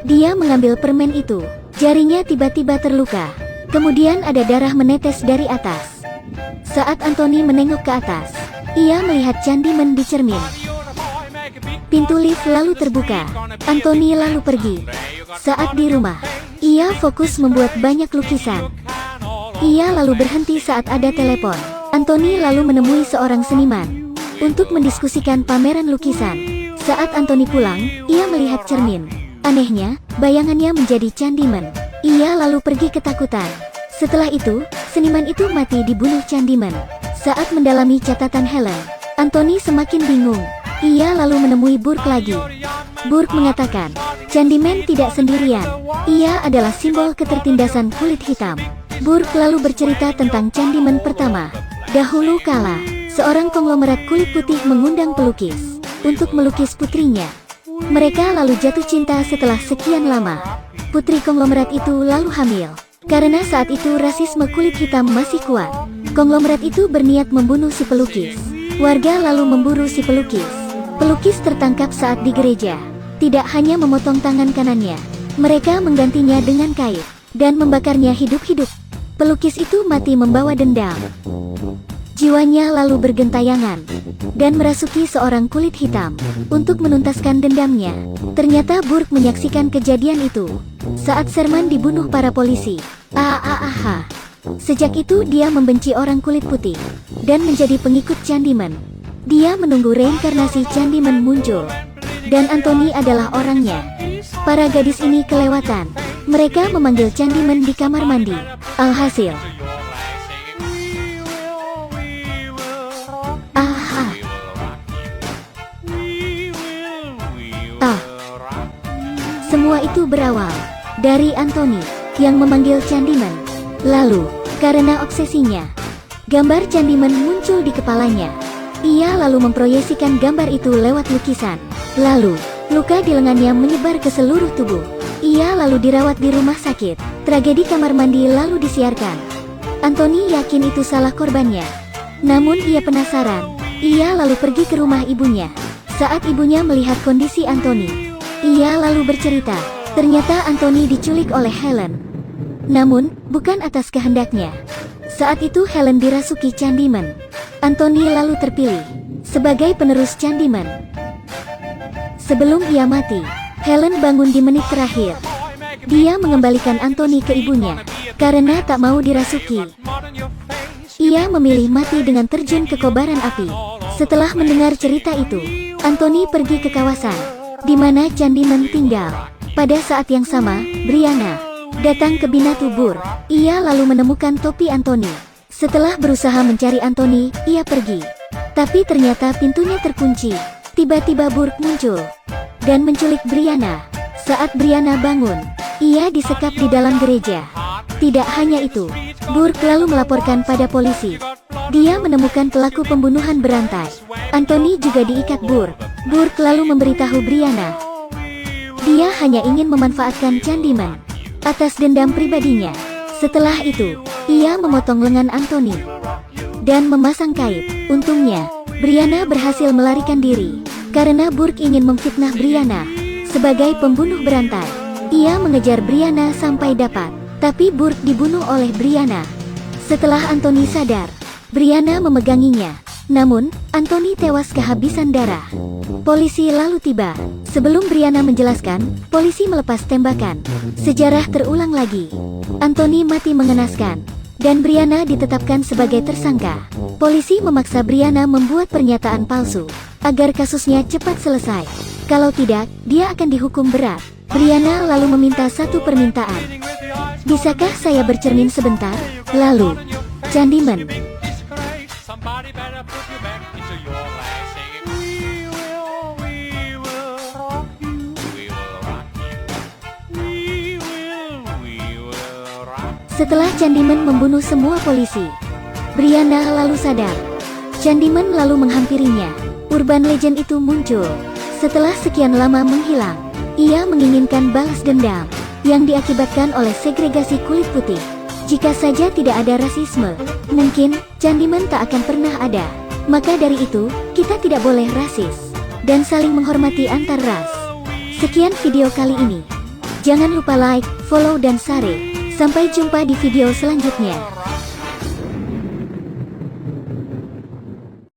Dia mengambil permen itu. Jarinya tiba-tiba terluka. Kemudian ada darah menetes dari atas. Saat Anthony menengok ke atas, ia melihat Candyman di cermin. Pintu lift lalu terbuka. Anthony lalu pergi. Saat di rumah, ia fokus membuat banyak lukisan. Ia lalu berhenti saat ada telepon. Anthony lalu menemui seorang seniman untuk mendiskusikan pameran lukisan. Saat Anthony pulang, ia melihat cermin. Anehnya, bayangannya menjadi Candyman. Ia lalu pergi ketakutan. Setelah itu, seniman itu mati dibunuh Candyman. Saat mendalami catatan Helen, Anthony semakin bingung. Ia lalu menemui Burke lagi. Burke mengatakan, Candyman tidak sendirian. Ia adalah simbol ketertindasan kulit hitam. Burke lalu bercerita tentang Candyman pertama. Dahulu kala, seorang konglomerat kulit putih mengundang pelukis untuk melukis putrinya. Mereka lalu jatuh cinta setelah sekian lama. Putri konglomerat itu lalu hamil. Karena saat itu rasisme kulit hitam masih kuat, konglomerat itu berniat membunuh si pelukis. Warga lalu memburu si pelukis. Pelukis tertangkap saat di gereja. Tidak hanya memotong tangan kanannya, mereka menggantinya dengan kain dan membakarnya hidup-hidup. Pelukis itu mati membawa dendam. Jiwanya lalu bergentayangan dan merasuki seorang kulit hitam untuk menuntaskan dendamnya. Ternyata Burke menyaksikan kejadian itu saat Sherman dibunuh para polisi. Sejak itu dia membenci orang kulit putih dan menjadi pengikut Candyman. Dia menunggu reinkarnasi Candyman muncul, dan Anthony adalah orangnya. Para gadis ini kelewatan. Mereka memanggil Candyman di kamar mandi. Alhasil, semua itu berawal dari Anthony yang memanggil Candyman. Lalu, karena obsesinya, gambar Candyman muncul di kepalanya. Ia lalu memproyeksikan gambar itu lewat lukisan. Lalu, luka di lengannya menyebar ke seluruh tubuh. Ia lalu dirawat di rumah sakit. Tragedi kamar mandi lalu disiarkan. Anthony yakin itu salah korbannya. Namun ia penasaran. Ia lalu pergi ke rumah ibunya. Saat ibunya melihat kondisi Anthony, ia lalu bercerita, ternyata Anthony diculik oleh Helen. Namun, bukan atas kehendaknya. Saat itu Helen dirasuki Candyman. Anthony lalu terpilih sebagai penerus Candyman. Sebelum ia mati, Helen bangun di menit terakhir. Dia mengembalikan Anthony ke ibunya karena tak mau dirasuki. Ia memilih mati dengan terjun ke kobaran api. Setelah mendengar cerita itu, Anthony pergi ke kawasan di mana Candyman tinggal. Pada saat yang sama, Brianna datang ke Binatu Burke. Ia lalu menemukan topi Anthony. Setelah berusaha mencari Anthony, ia pergi. Tapi ternyata pintunya terkunci. Tiba-tiba Burke muncul dan menculik Brianna. Saat Brianna bangun, ia disekap di dalam gereja. Tidak hanya itu, Burke lalu melaporkan pada polisi. Dia menemukan pelaku pembunuhan berantai. Anthony juga diikat Burke. Burke lalu memberitahu Brianna. Dia hanya ingin memanfaatkan Candyman atas dendam pribadinya. Setelah itu, ia memotong lengan Anthony dan memasang kait. Untungnya, Brianna berhasil melarikan diri karena Burke ingin memfitnah Brianna sebagai pembunuh berantai. Ia mengejar Brianna sampai dapat, tapi Burke dibunuh oleh Brianna. Setelah Anthony sadar, Brianna memeganginya. Namun, Anthony tewas kehabisan darah. Polisi lalu tiba. Sebelum Brianna menjelaskan, polisi melepas tembakan. Sejarah terulang lagi. Anthony mati mengenaskan, dan Brianna ditetapkan sebagai tersangka. Polisi memaksa Brianna membuat pernyataan palsu agar kasusnya cepat selesai. Kalau tidak, dia akan dihukum berat. Brianna lalu meminta satu permintaan. Bisakah saya bercermin sebentar? Lalu, Candyman Setelah Candyman membunuh semua polisi, Brianna lalu sadar. Candyman lalu menghampirinya. Urban legend itu muncul. Setelah sekian lama menghilang, ia menginginkan balas dendam yang diakibatkan oleh segregasi kulit putih. Jika saja tidak ada rasisme, mungkin Candyman tak akan pernah ada. Maka dari itu, kita tidak boleh rasis dan saling menghormati antar ras. Sekian video kali ini. Jangan lupa like, follow dan share. Sampai jumpa di video selanjutnya.